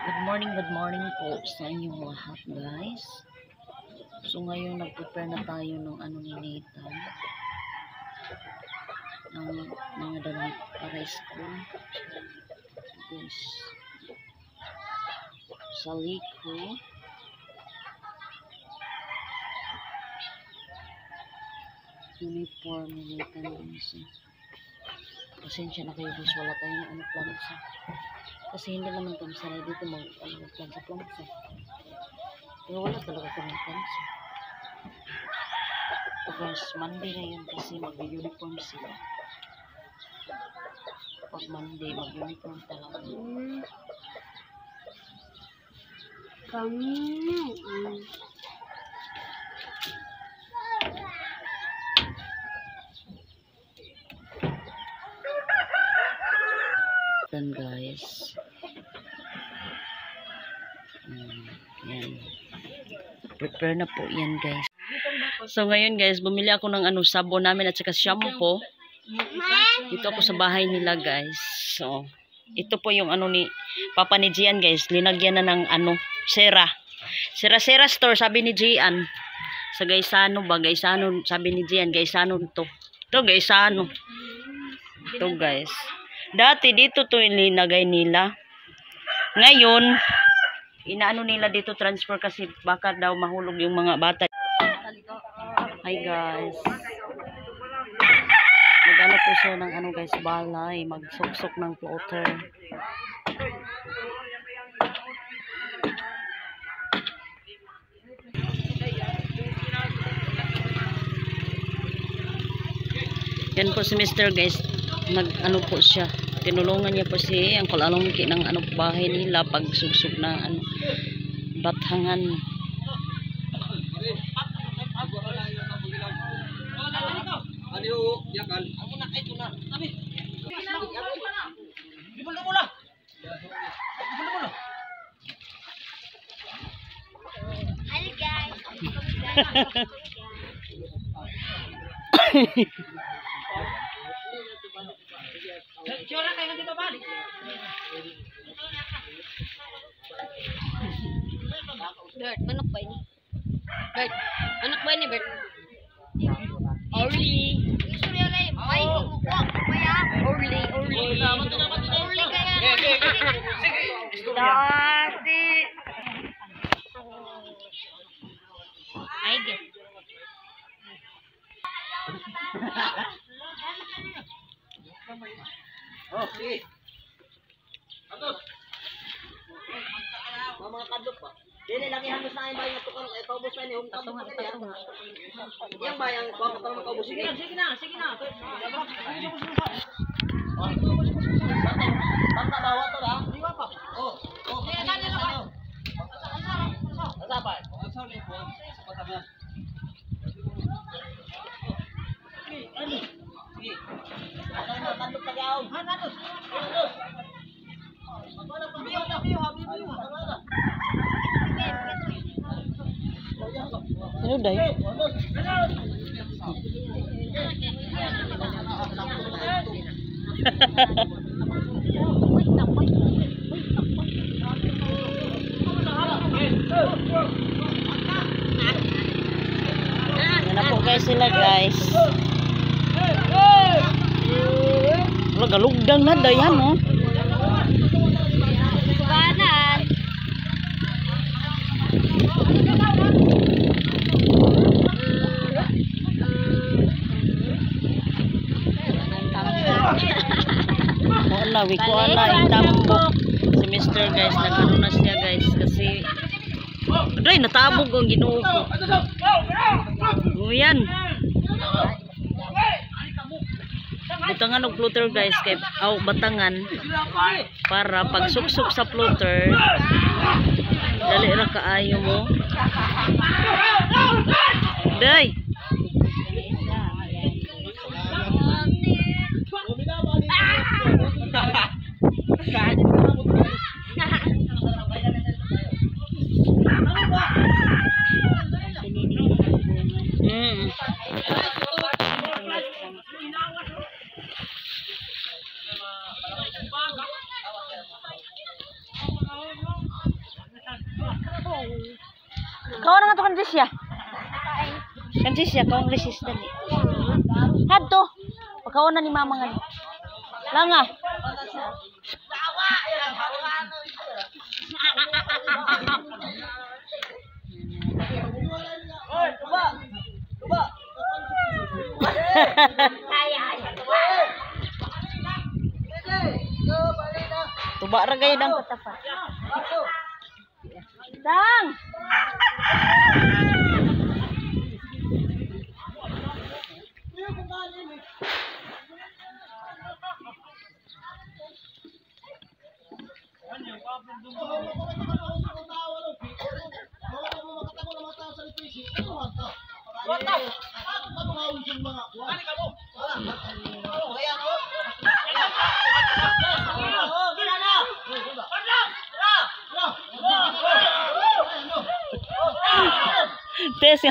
Good morning po sa inyong lahat, guys. So ngayon nag-prepare na tayo ng ni Nathan ng mga damit para school. Guys, sa liko, uniform ni Nathan, guys. Pasensya na kayo, guys, wala tayong plansa. Kasi hindi naman kami sanay dito mag-plan sa plansa. Pero wala talaga kami plansa. So guys, Monday na yun kasi mag-uniform sila. Pag Monday, mag-uniform talaga. Dan guys, yan, prepare na po yan, guys. So ngayon, guys, bumili ako ng sabon namin at saka shampoo. Dito ako sa bahay nila, guys. So ito po yung ni Papa ni Gian, guys. Linagyan na ng Sera store, sabi ni Gian. Sa Gaisano ba? Gaisano, sabi ni Gian. Gaisano to. Ito Gaisano. Ito, guys. Dati dito to ilinagay nila. Ngayon, inaano nila dito transfer kasi baka daw mahulog yung mga bata. Hi guys. Mag-ano po siya ng guys, balay. Magsuksok ng floater. Yan po si Mr. guys. Nag po siya, tinulungan niya po si Uncle Alongki ng bahay nila pag sugsug na bathangan. Hi guys. Cura kayo dito balik. Bert, anak ba ini? Bert, anak ba ini, Bert? Orly. Sorry kay, may kukuha kaya. Orly. Orly kaya. Dati. Ay, get. Oh, sige. Atos. Mga kadlok pa. Dili lagi hangos na yung bayang tukang paubos pa ni hum patungan. Yang bayang pautang paubos sige. Sige na. Basta bawa to da. Di ba pa? Oh. Kaya nani na. Asa pa? Asa ni po. Sa tabi. Ani. Sige. Ano na kadlok pa gaw? Ha, kadlok. Ano day? Yan po guys sila, guys. Wala galugdang na dayan, no? Banan. Wiko na itambok si Mr. guys, nagano na siya, guys, kasi aday natabog ang Ginoo ko. Yan. Butangan og floater, guys, kay batangan para pag suksok sa floater dali ra kaayo mo. Day. man di siya. Kansi siya, kung resist dali. Hadto. Pagkauna ni mama nga. Langa. Oy, tuba. Tuba. Tuba ra gayud ang katapat. Dang. Tes.